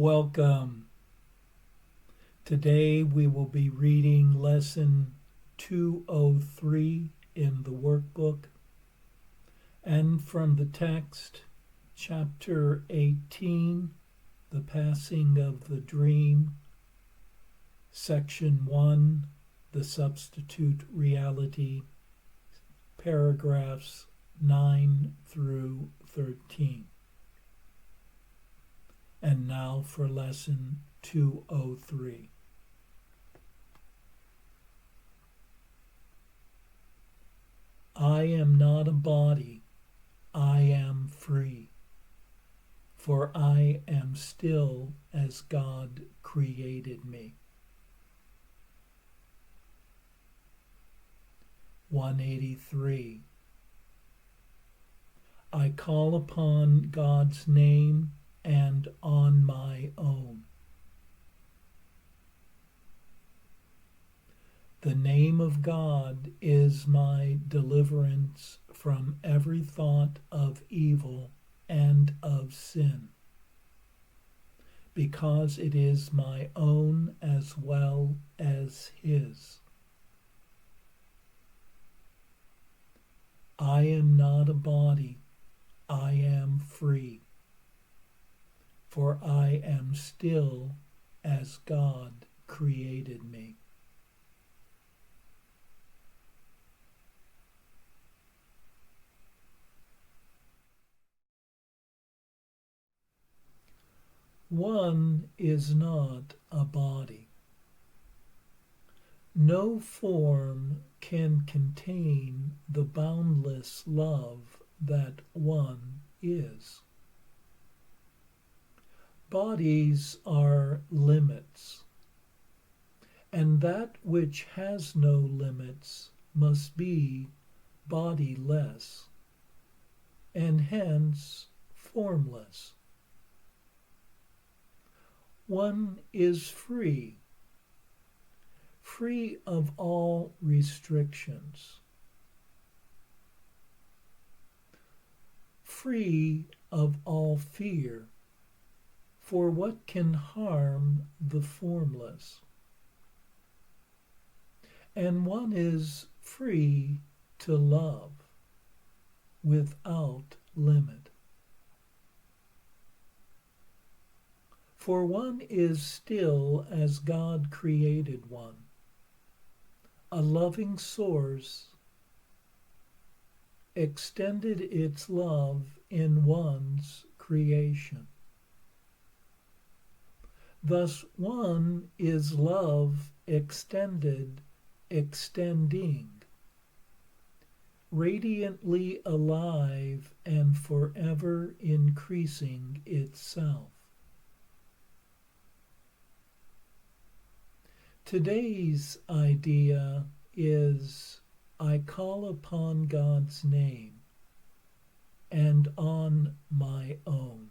Welcome. Today we will be reading lesson 203 in the workbook and from the text, chapter 18, The Passing of the Dream, section 1, The Substitute Reality, paragraphs 9 through 13. And now for lesson 203. I am not a body, I am free, for I am still as God created me. 183. I call upon God's name and on my own. The name of God is my deliverance from every thought of evil and of sin, because it is my own as well as His. I am not a body, I am free, for I am still as God created me. One is not a body. No form can contain the boundless love that one is. Bodies are limits, and that which has no limits must be bodiless, and hence formless. One is free, free of all restrictions, free of all fear, for what can harm the formless? And one is free to love without limit. For one is still as God created one, a loving source extended its love in one's creation. Thus one is love extended, extending, radiantly alive and forever increasing itself. Today's idea is I call upon God's name and on my own.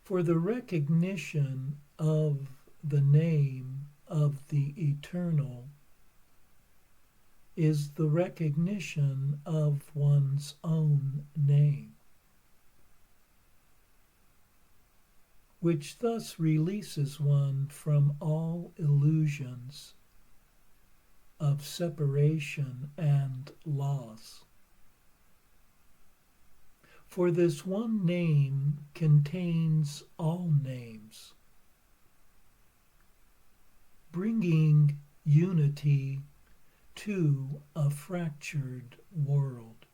For the recognition of the name of the Eternal is the recognition of one's own name, which thus releases one from all illusions of separation and loss. For this one name contains all names, bringing unity to a fractured world.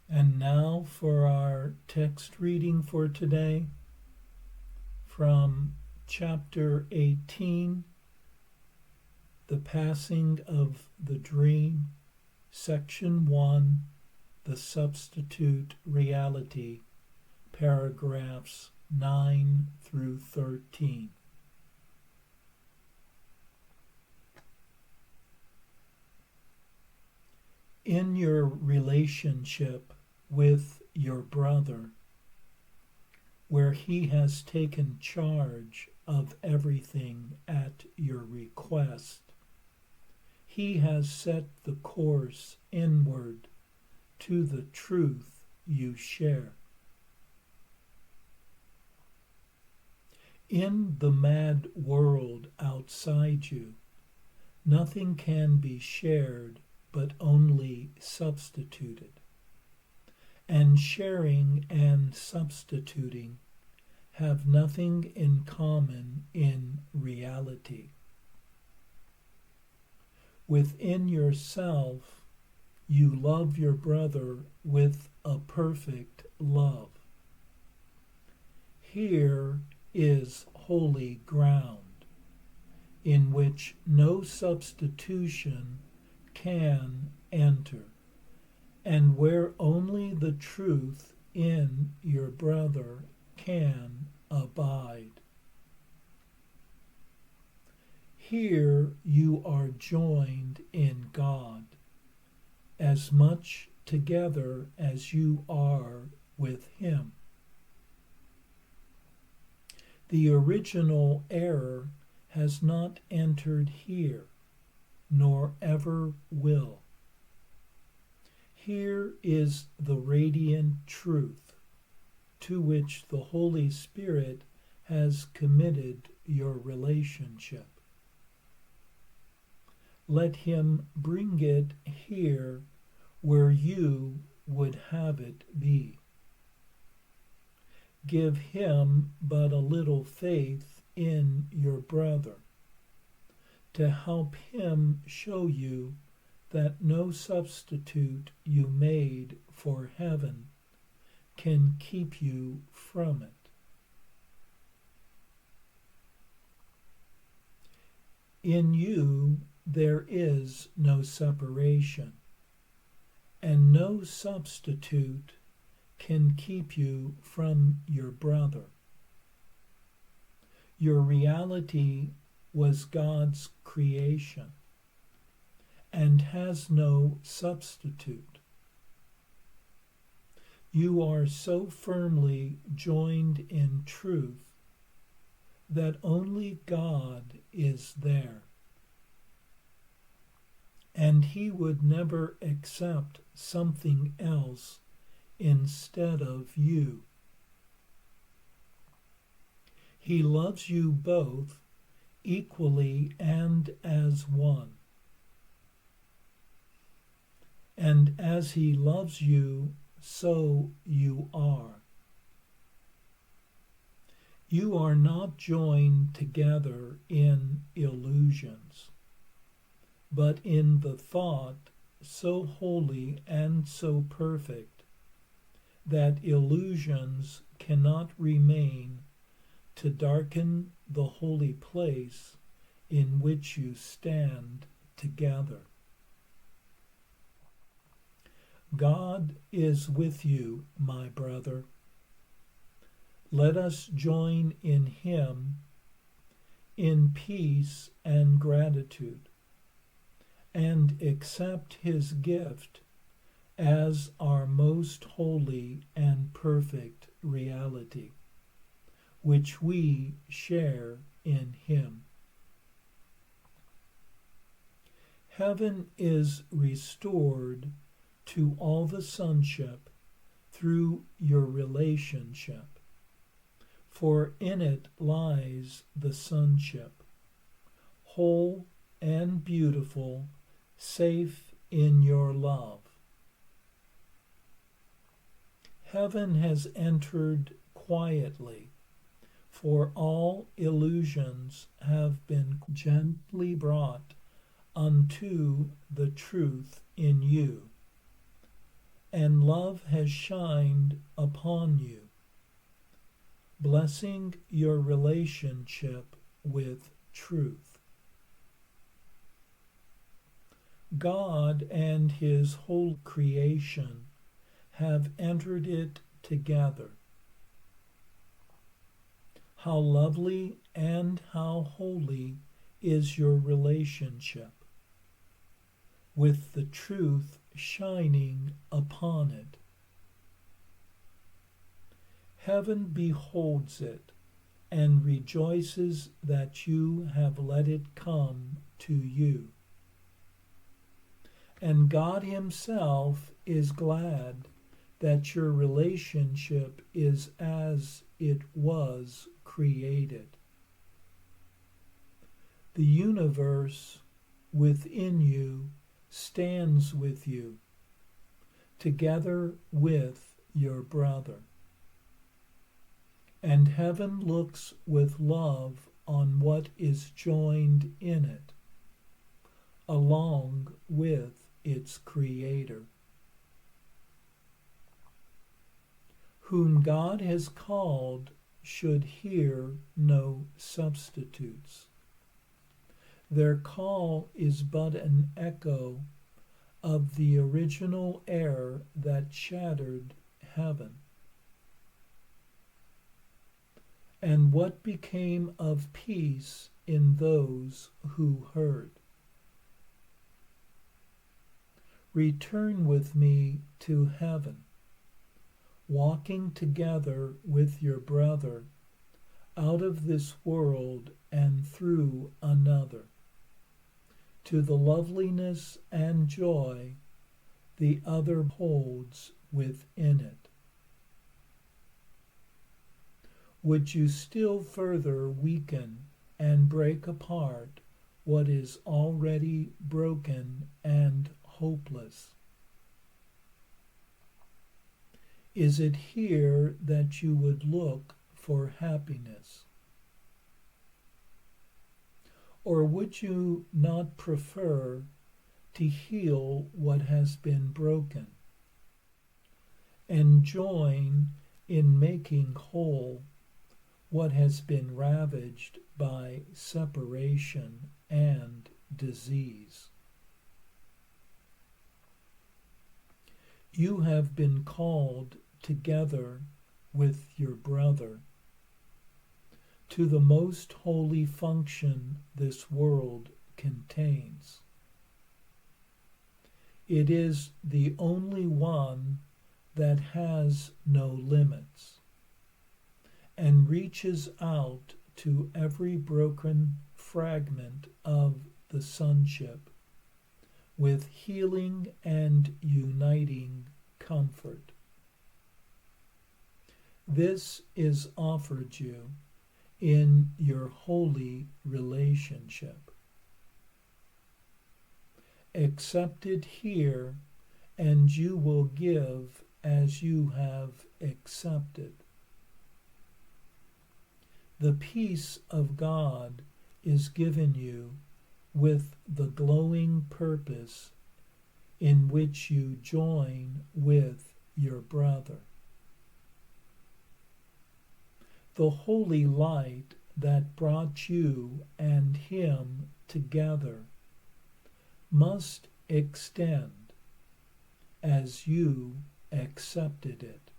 And now for our text reading for today from chapter 18, The Passing of the Dream, section 1, The Substitute Reality, paragraphs 9 through 13. In your relationship with your brother, where he has taken charge of everything at your request. He has set the course inward to the truth you share. In the mad world outside you, nothing can be shared but only substituted. And sharing and substituting have nothing in common in reality. Within yourself, you love your brother with a perfect love. Here is holy ground, in which no substitution can enter, and where only the truth in your brother can abide. Here you are joined in God, as much together as you are with Him. The original error has not entered here, nor ever will. Here is the radiant truth, to which the Holy Spirit has committed your relationship. Let Him bring it here where you would have it be. Give Him but a little faith in your brother, to help Him show you that no substitute you made for heaven can keep you from it. In you there is no separation, and no substitute can keep you from your brother. Your reality was God's creation and has no substitute. You are so firmly joined in truth that only God is there, and He would never accept something else instead of you. He loves you both equally and as one. And as He loves you, so you are. You are not joined together in illusions, but in the thought so holy and so perfect that illusions cannot remain to darken the holy place in which you stand together. God is with you, my brother. Let us join in Him in peace and gratitude, and accept His gift as our most holy and perfect reality, which we share in Him. Heaven is restored to all the sonship through your relationship, for in it lies the sonship, whole and beautiful, safe in your love. Heaven has entered quietly, for all illusions have been gently brought unto the truth in you, and love has shined upon you, blessing your relationship with truth. God and His whole creation have entered it together. How lovely and how holy is your relationship, with the truth shining upon it. Heaven beholds it and rejoices that you have let it come to you. And God Himself is glad that your relationship is as it was created. The universe within you stands with you, together with your brother. And heaven looks with love on what is joined in it, along with its Creator. Whom God has called should hear no substitutes. Their call is but an echo of the original air that shattered heaven. And what became of peace in those who heard? Return with me to heaven, walking together with your brother out of this world and through another, to the loveliness and joy the other holds within it. Would you still further weaken and break apart what is already broken and hopeless? Is it here that you would look for happiness? Or would you not prefer to heal what has been broken and join in making whole what has been ravaged by separation and disease? You have been called together with your brother to the most holy function this world contains. It is the only one that has no limits and reaches out to every broken fragment of the sonship with healing and uniting comfort. This is offered you in your holy relationship. Accept it here, and you will give as you have accepted. The peace of God is given you with the glowing purpose in which you join with your brother. The holy light that brought you and him together must extend as you accepted it.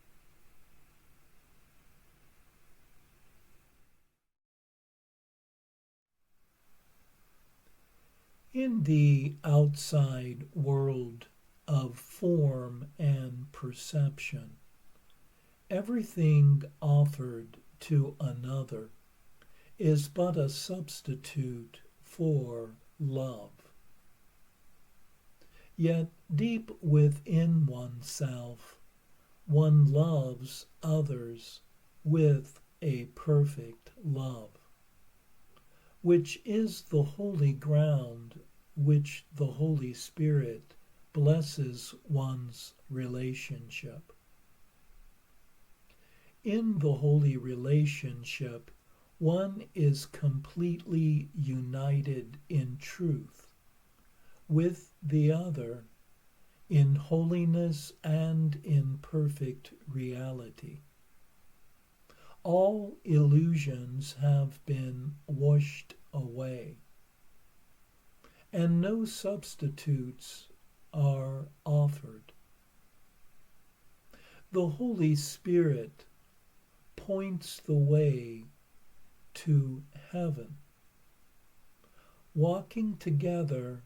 In the outside world of form and perception, everything offered to another is but a substitute for love. Yet deep within oneself, one loves others with a perfect love, which is the holy ground which the Holy Spirit blesses one's relationship. In the holy relationship, one is completely united in truth with the other in holiness and in perfect reality. All illusions have been washed away, and no substitutes are offered. The Holy Spirit points the way to heaven, walking together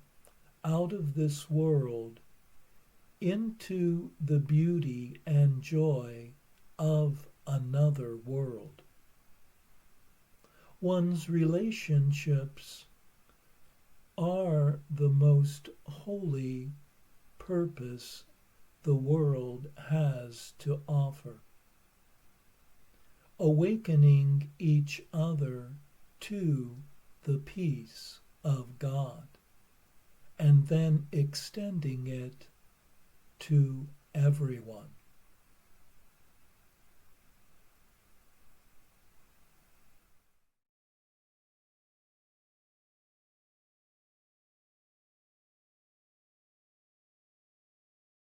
out of this world into the beauty and joy of another world. One's relationships are the most holy purpose the world has to offer. Awakening each other to the peace of God, and then extending it to everyone.